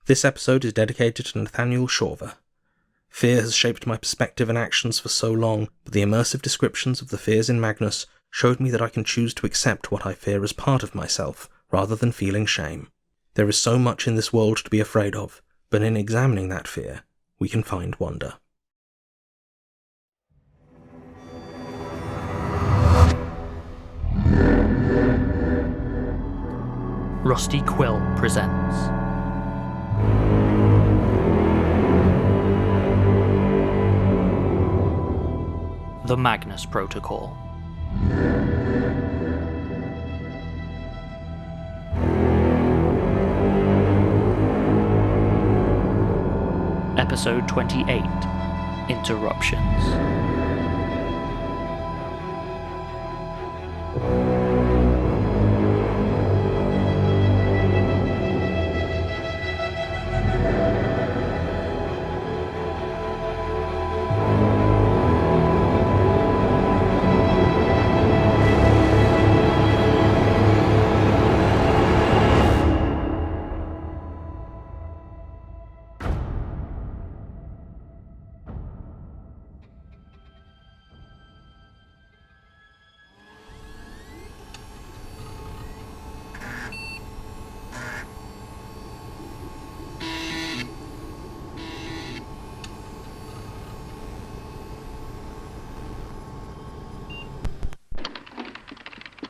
This episode is dedicated to Nathaniel Shorver. Fear has shaped my perspective and actions for so long, but the immersive descriptions of the fears in Magnus showed me that I can choose to accept what I fear as part of myself, rather than feeling shame. There is so much in this world to be afraid of, but in examining that fear, we can find wonder. Rusty Quill presents The Magnus Protocol. Episode 28, Interruptions.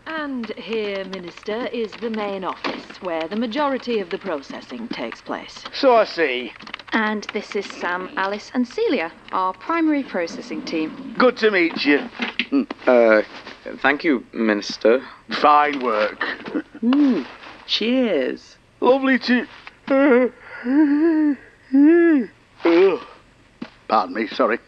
And here, Minister, is the main office, where the majority of the processing takes place. So I see. And this is Sam, Alice and Celia, our primary processing team. Good to meet you. Thank you, Minister. Fine work. Cheers. Lovely to... Pardon me, sorry.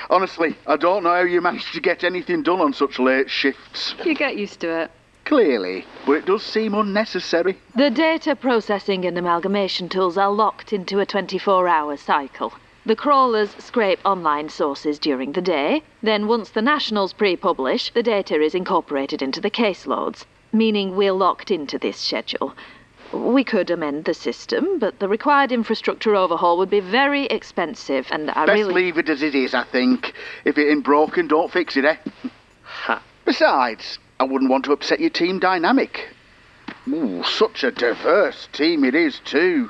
Honestly, I don't know how you manage to get anything done on such late shifts. You get used to it. Clearly, but it does seem unnecessary. The data processing and amalgamation tools are locked into a 24-hour cycle. The crawlers scrape online sources during the day, then once the nationals pre-publish, the data is incorporated into the caseloads, meaning we're locked into this schedule. We could amend the system, but the required infrastructure overhaul would be very expensive, and I Best leave it as it is, I think. If it ain't broken, don't fix it, eh? Ha. Besides, I wouldn't want to upset your team dynamic. Ooh, such a diverse team it is, too.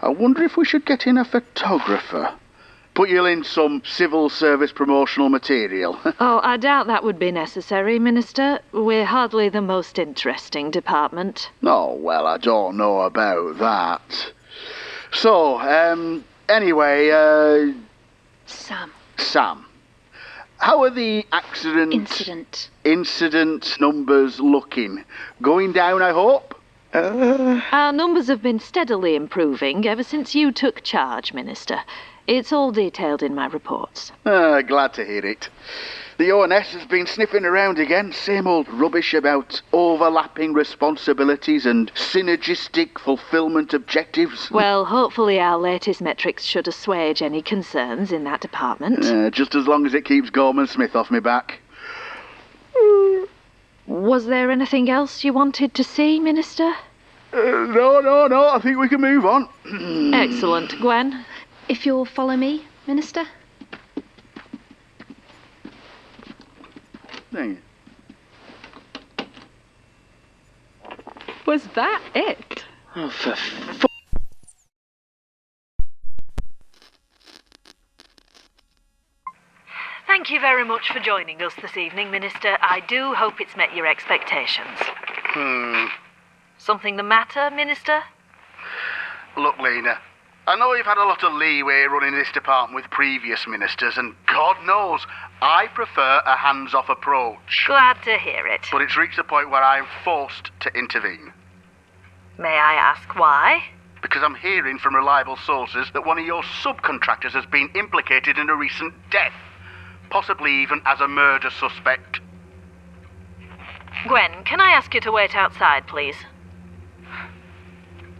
I wonder if we should get in a photographer. Put you in some civil service promotional material. Oh, I doubt that would be necessary, Minister. We're hardly the most interesting department. Oh, well, I don't know about that. So, anyway, Sam. How are the incident numbers looking? Going down, I hope? Our numbers have been steadily improving ever since you took charge, Minister. It's all detailed in my reports. Glad to hear it. The ONS has been sniffing around again. Same old rubbish about overlapping responsibilities and synergistic fulfillment objectives. Well, hopefully our latest metrics should assuage any concerns in that department. Just as long as it keeps Gorman Smith off my back. Was there anything else you wanted to see, Minister? No. I think we can move on. Excellent. Gwen? If you'll follow me, Minister. There. Was that it? Oh, for Thank you very much for joining us this evening, Minister. I do hope it's met your expectations. Something the matter, Minister? Look, Lena, I know you've had a lot of leeway running this department with previous ministers, and God knows, I prefer a hands-off approach. Glad to hear it. But it's reached a point where I am forced to intervene. May I ask why? Because I'm hearing from reliable sources that one of your subcontractors has been implicated in a recent death. Possibly even as a murder suspect. Gwen, can I ask you to wait outside, please?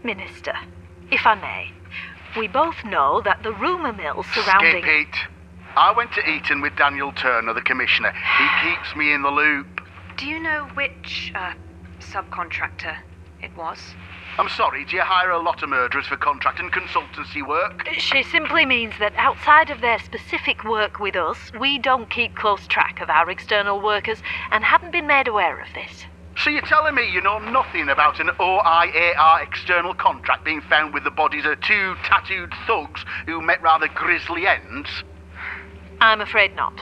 Minister, if I may, we both know that the rumour mill surrounding... Skip it. I went to Eton with Daniel Turner, the commissioner. He keeps me in the loop. Do you know which subcontractor It was. I'm sorry, do you hire a lot of murderers for contract and consultancy work? She simply means that outside of their specific work with us, we don't keep close track of our external workers and hadn't been made aware of this. So you're telling me you know nothing about an OIAR external contract being found with the bodies of two tattooed thugs who met rather grisly ends? I'm afraid not.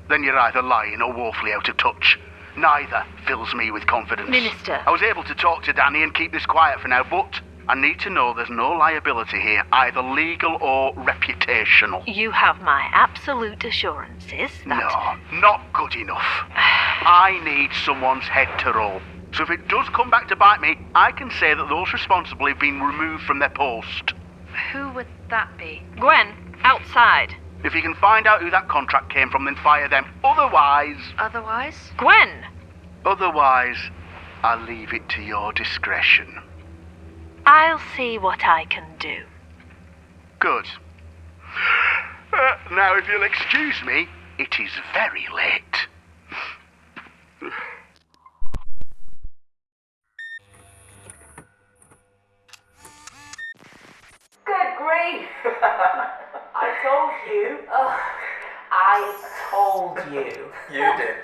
Then you're either lying or woefully out of touch. Neither fills me with confidence. Minister. I was able to talk to Dani and keep this quiet for now, but I need to know there's no liability here, either legal or reputational. You have my absolute assurances that... No, not good enough. I need someone's head to roll. So if it does come back to bite me, I can say that those responsible have been removed from their post. Who would that be? Gwen, outside. If you can find out who that contract came from, then fire them. Otherwise... Otherwise? Gwen! Otherwise, I'll leave it to your discretion. I'll see what I can do. Good. Now, if you'll excuse me, it is very late. Good grief! I told you. I told you. You did.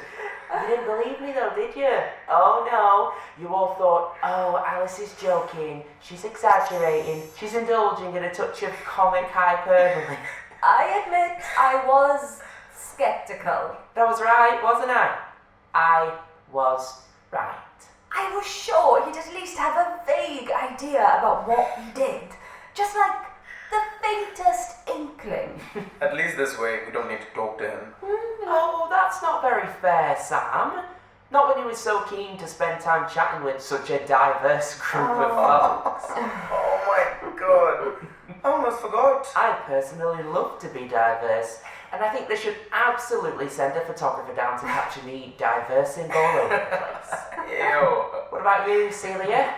You didn't believe me though, did you? Oh no. You all thought, oh, Alice is joking. She's exaggerating. She's indulging in a touch of comic hyperbole. I admit I was skeptical. That was right, wasn't I? I was right. I was sure he'd at least have a vague idea about what he did. Just like the faintest inkling. At least this way, we don't need to talk to him. Oh, that's not very fair, Sam. Not when you were so keen to spend time chatting with such a diverse group of folks. Oh my god. I almost forgot. I personally love to be diverse, and I think they should absolutely send a photographer down to capture me diversing all over the place. Ew. What about you, Celia?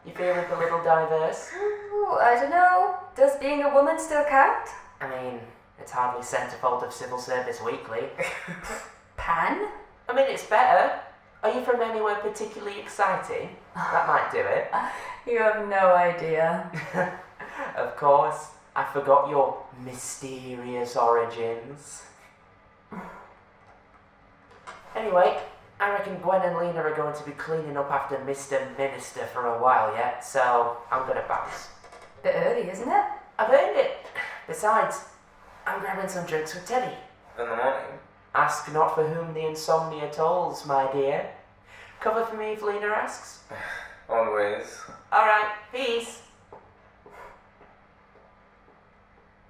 You feeling a little diverse? Ooh, I don't know. Does being a woman still count? I mean, it's hardly centerfold of Civil Service Weekly. Pan? I mean, it's better. Are you from anywhere particularly exciting? That might do it. You have no idea. Of course, I forgot your mysterious origins. Anyway, I reckon Gwen and Lena are going to be cleaning up after Mr. Minister for a while yet, so I'm gonna bounce. Bit early, isn't it? I've earned it. Besides, I'm grabbing some drinks with Teddy. In the morning. Ask not for whom the insomnia tolls, my dear. Cover for me if Lena asks. Always. Alright, peace.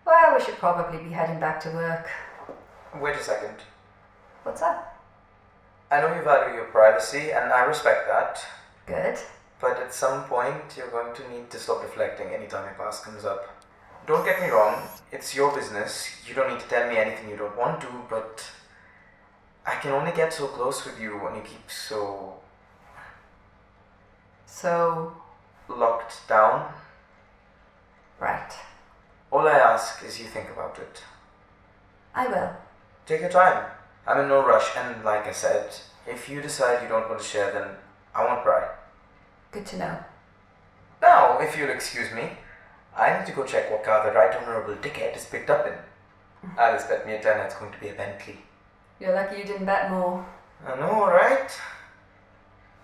Well, we should probably be heading back to work. Wait a second. What's up? I know you value your privacy, and I respect that. Good. But at some point, you're going to need to stop reflecting anytime your past comes up. Don't get me wrong, it's your business. You don't need to tell me anything you don't want to, but I can only get so close with you when you keep so locked down. Right. All I ask is you think about it. I will. Take your time. I'm in no rush, and like I said, if you decide you don't want to share, then I won't pry. Good to know. Now, if you'll excuse me, I need to go check what car the right honourable dickhead is picked up in. Alice bet me a tenner it's going to be a Bentley. You're lucky you didn't bet more. I know, right?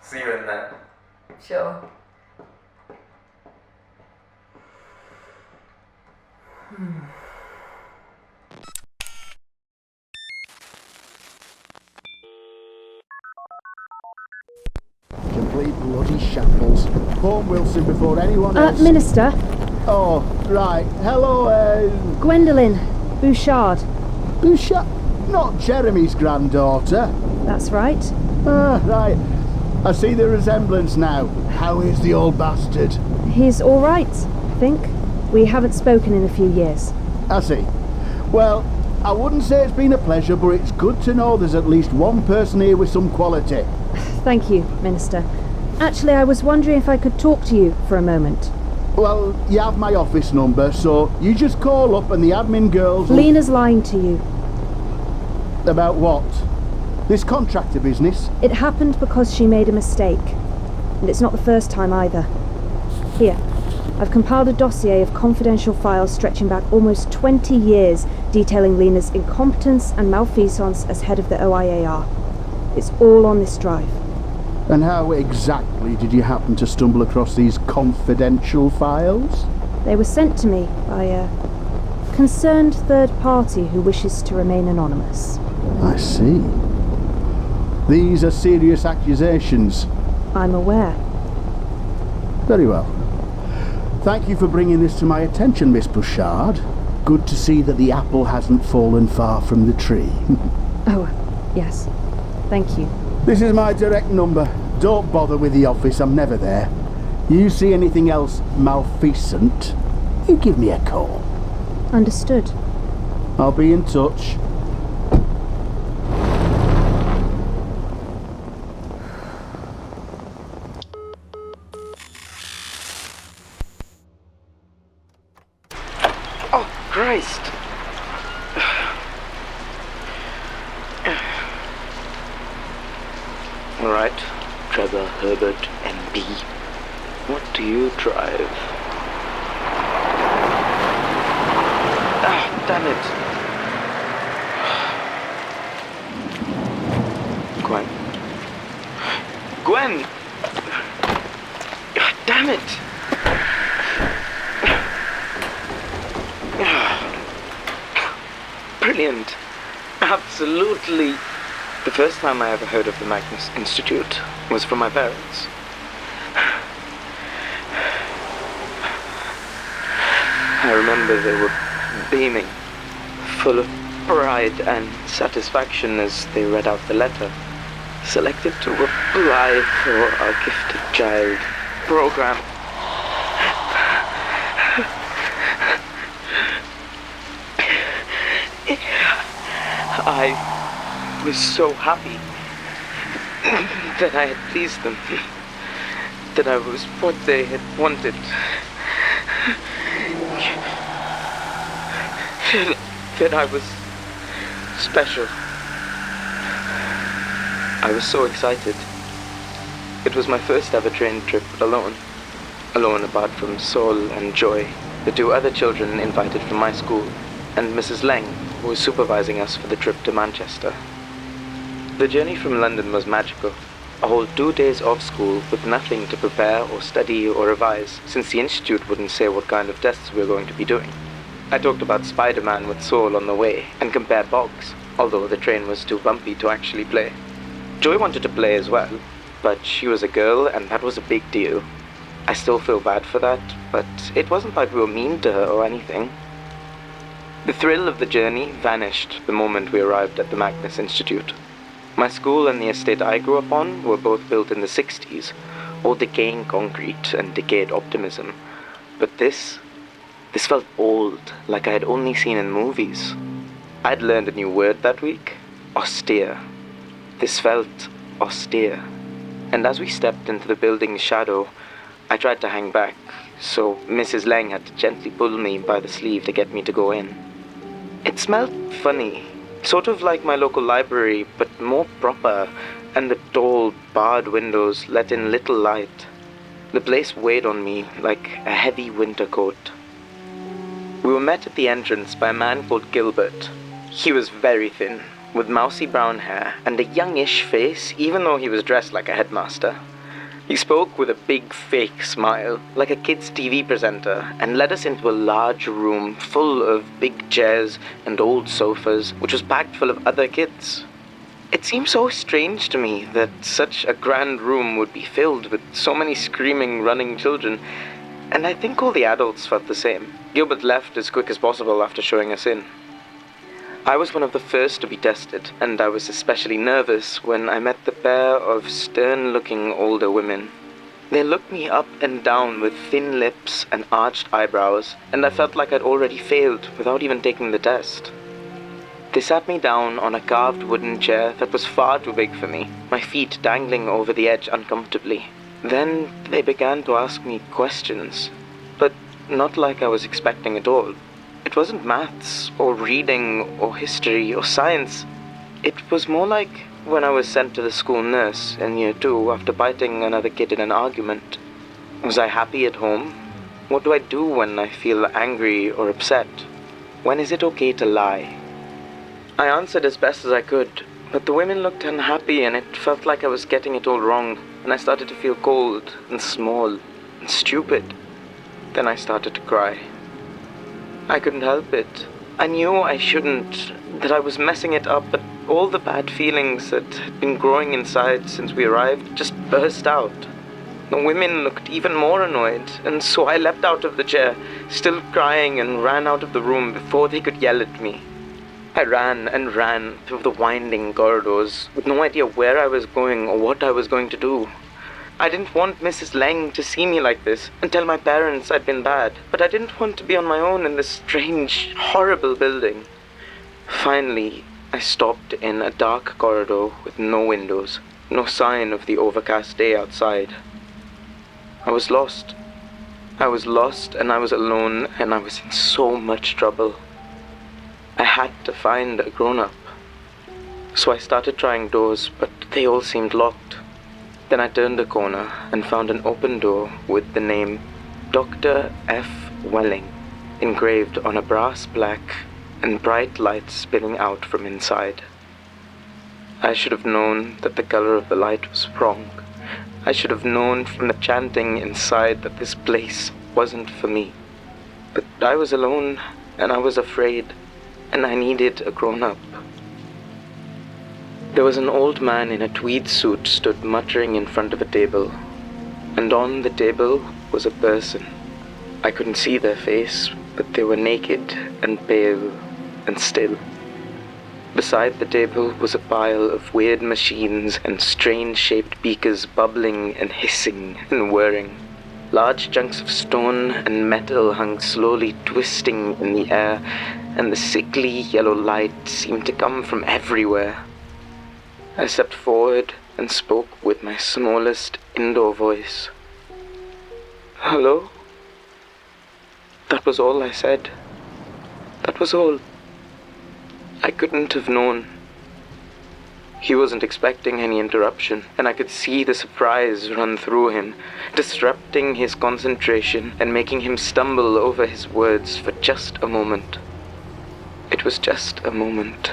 See you in there. Sure. Complete bloody shambles. Home Wilson before anyone else. Minister. Oh, right. Hello, Gwendolyn. Bouchard. Bouchard? Not Jeremy's granddaughter. That's right. Ah, right. I see the resemblance now. How is the old bastard? He's all right, I think. We haven't spoken in a few years. I see. Well, I wouldn't say it's been a pleasure, but it's good to know there's at least one person here with some quality. Thank you, Minister. Actually, I was wondering if I could talk to you for a moment. Well, you have my office number, so you just call up and the admin girls will... Lena's lying to you. About what? This contractor business? It happened because she made a mistake. And it's not the first time either. Here. I've compiled a dossier of confidential files stretching back almost 20 years, detailing Lena's incompetence and malfeasance as head of the OIAR. It's all on this drive. And how exactly did you happen to stumble across these confidential files? They were sent to me by a concerned third party who wishes to remain anonymous. I see. These are serious accusations. I'm aware. Very well. Thank you for bringing this to my attention, Miss Bouchard. Good to see that the apple hasn't fallen far from the tree. Oh, yes. Thank you. This is my direct number. Don't bother with the office, I'm never there. You see anything else malfeasant, you give me a call. Understood. I'll be in touch. Oh, Christ! All right, Trevor, Herbert, MB. What do you drive? Ah, damn it. Gwen. Gwen! Ah, damn it! Brilliant. Absolutely. The first time I ever heard of the Magnus Institute was from my parents. I remember they were beaming, full of pride and satisfaction as they read out the letter. Selected to apply for our gifted child program. I was so happy that I had pleased them, that I was what they had wanted, that I was special. I was so excited. It was my first ever train trip alone. Alone apart from Sol and Joy, the two other children invited from my school, and Mrs. Lang, who was supervising us for the trip to Manchester. The journey from London was magical. A whole 2 days off school with nothing to prepare or study or revise, since the Institute wouldn't say what kind of tests we were going to be doing. I talked about Spider-Man with Sol on the way and compared bogs, although the train was too bumpy to actually play. Joy wanted to play as well, but she was a girl and that was a big deal. I still feel bad for that, but it wasn't like we were mean to her or anything. The thrill of the journey vanished the moment we arrived at the Magnus Institute. My school and the estate I grew up on were both built in the 60s, all decaying concrete and decayed optimism. But this felt old, like I had only seen in movies. I'd learned a new word that week, austere. This felt austere. And as we stepped into the building's shadow, I tried to hang back, so Mrs. Lang had to gently pull me by the sleeve to get me to go in. It smelled funny, sort of like my local library, but more proper, and the tall, barred windows let in little light. The place weighed on me like a heavy winter coat. We were met at the entrance by a man called Gilbert. He was very thin, with mousy brown hair and a youngish face, even though he was dressed like a headmaster. He spoke with a big fake smile, like a kid's TV presenter, and led us into a large room full of big chairs and old sofas, which was packed full of other kids. It seemed so strange to me that such a grand room would be filled with so many screaming, running children, and I think all the adults felt the same. Gilbert left as quick as possible after showing us in. I was one of the first to be tested, and I was especially nervous when I met the pair of stern-looking older women. They looked me up and down with thin lips and arched eyebrows, and I felt like I'd already failed without even taking the test. They sat me down on a carved wooden chair that was far too big for me, my feet dangling over the edge uncomfortably. Then they began to ask me questions, but not like I was expecting at all. It wasn't maths, or reading, or history, or science. It was more like when I was sent to the school nurse in year 2 after biting another kid in an argument. Was I happy at home? What do I do when I feel angry or upset? When is it okay to lie? I answered as best as I could, but the women looked unhappy and it felt like I was getting it all wrong, and I started to feel cold and small and stupid. Then I started to cry. I couldn't help it. I knew I shouldn't, that I was messing it up, but all the bad feelings that had been growing inside since we arrived just burst out. The women looked even more annoyed, and so I leapt out of the chair, still crying, and ran out of the room before they could yell at me. I ran and ran through the winding corridors, with no idea where I was going or what I was going to do. I didn't want Mrs. Lang to see me like this and tell my parents I'd been bad, but I didn't want to be on my own in this strange, horrible building. Finally, I stopped in a dark corridor with no windows, no sign of the overcast day outside. I was lost. I was lost and I was alone and I was in so much trouble. I had to find a grown-up. So I started trying doors, but they all seemed locked. Then I turned a corner and found an open door with the name Dr. F. Welling engraved on a brass plaque and bright lights spilling out from inside. I should have known that the color of the light was wrong. I should have known from the chanting inside that this place wasn't for me. But I was alone and I was afraid, and I needed a grown-up. There was an old man in a tweed suit stood muttering in front of a table, and on the table was a person. I couldn't see their face, but they were naked and pale and still. Beside the table was a pile of weird machines and strange-shaped beakers bubbling and hissing and whirring. Large chunks of stone and metal hung slowly twisting in the air, and the sickly yellow light seemed to come from everywhere. I stepped forward and spoke with my smallest indoor voice. Hello? That was all I said. That was all. I couldn't have known. He wasn't expecting any interruption, and I could see the surprise run through him, disrupting his concentration and making him stumble over his words for just a moment. It was just a moment.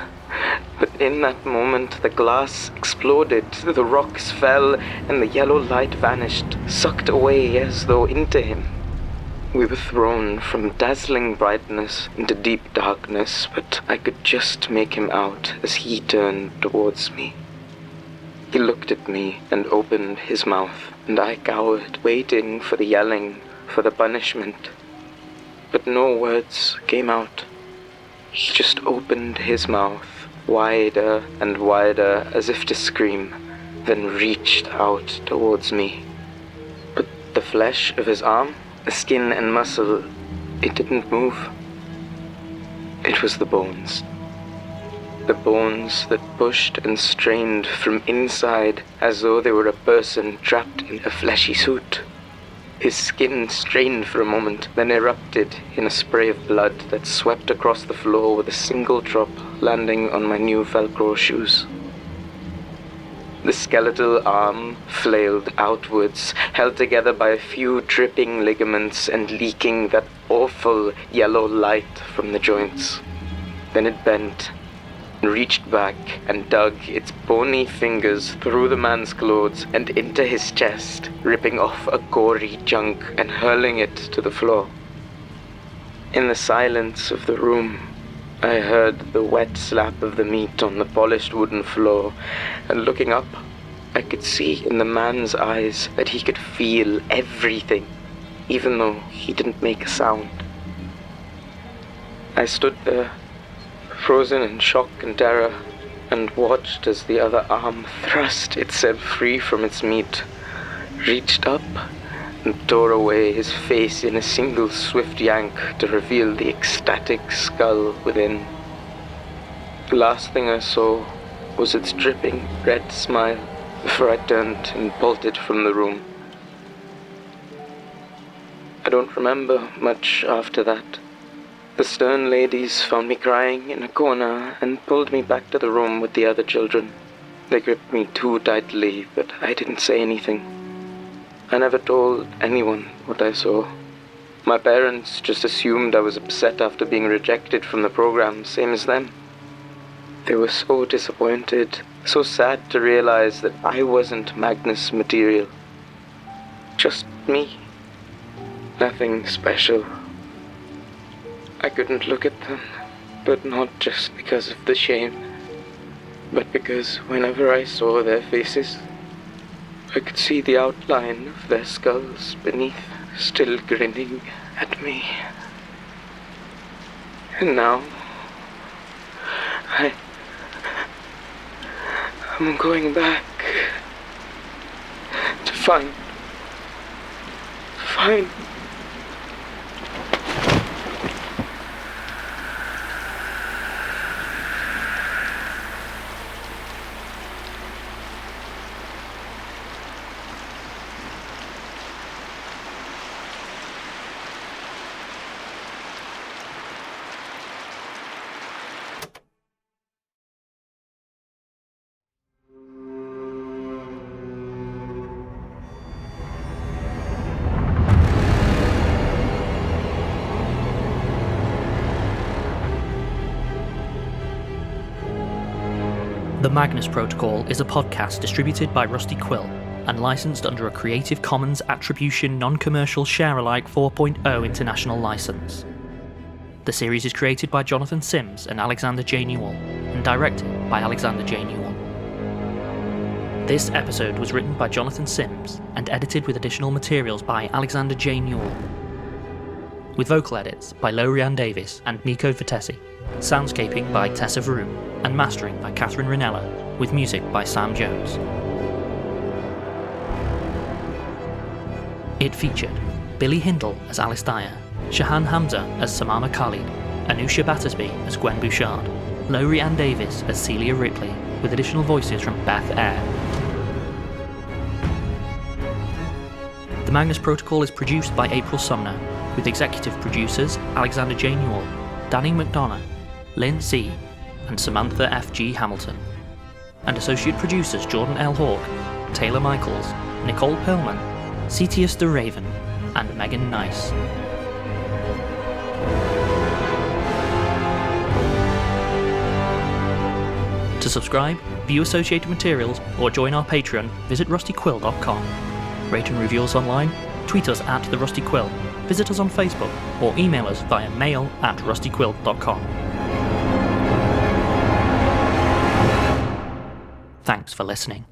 But in that moment, the glass exploded, the rocks fell, and the yellow light vanished, sucked away as though into him. We were thrown from dazzling brightness into deep darkness, but I could just make him out as he turned towards me. He looked at me and opened his mouth, and I cowered, waiting for the yelling, for the punishment. But no words came out. He just opened his mouth, wider and wider as if to scream, then reached out towards me. But the flesh of his arm, the skin and muscle, it didn't move. It was the bones. The bones that pushed and strained from inside as though they were a person trapped in a fleshy suit. His skin strained for a moment, then erupted in a spray of blood that swept across the floor with a single drop landing on my new Velcro shoes. The skeletal arm flailed outwards, held together by a few dripping ligaments and leaking that awful yellow light from the joints. Then it bent, and reached back and dug its bony fingers through the man's clothes and into his chest, ripping off a gory chunk and hurling it to the floor. In the silence of the room, I heard the wet slap of the meat on the polished wooden floor, and looking up, I could see in the man's eyes that he could feel everything, even though he didn't make a sound. I stood there, frozen in shock and terror, and watched as the other arm thrust itself free from its meat, reached up, and tore away his face in a single swift yank to reveal the ecstatic skull within. The last thing I saw was its dripping red smile before I turned and bolted from the room. I don't remember much after that. The stern ladies found me crying in a corner and pulled me back to the room with the other children. They gripped me too tightly, but I didn't say anything. I never told anyone what I saw. My parents just assumed I was upset after being rejected from the program, same as them. They were so disappointed, so sad to realize that I wasn't Magnus material. Just me. Nothing special. I couldn't look at them, but not just because of the shame, but because whenever I saw their faces, I could see the outline of their skulls beneath, still grinning at me. And now, I'm going back to find. The Magnus Protocol is a podcast distributed by Rusty Quill and licensed under a Creative Commons Attribution Non-Commercial Share-alike 4.0 international license. The series is created by Jonathan Sims and Alexander J Newall and directed by Alexander J Newall. This episode was written by Jonathan Sims and edited with additional materials by Alexander J Newall, with vocal edits by Lowri and Davies and Nico Vitesi, soundscaping by Tessa Vroom, and mastering by Catherine Ranella, with music by Sam Jones. It featured Billie Hindle as Alice Dyer, Shahan Hamza as Samama Khalid, Anusia Battersby as Gwen Bouchard, Lowri and Davies as Celia Ripley, with additional voices from Beth Eyre. The Magnus Protocol is produced by April Sumner, with executive producers Alexander J Newall, Dani McDonough, Linn C, and Samantha F.G. Hamilton, and associate producers Jordan L. Hawke, Taylor Michaels, Nicole Perlman, Cetius the Raven, and Megan Nice. To subscribe, view associated materials, or join our Patreon, visit rustyquill.com. Rate and review us online, tweet us at The Rusty Quill, visit us on Facebook, or email us via mail@rustyquill.com. Thanks for listening.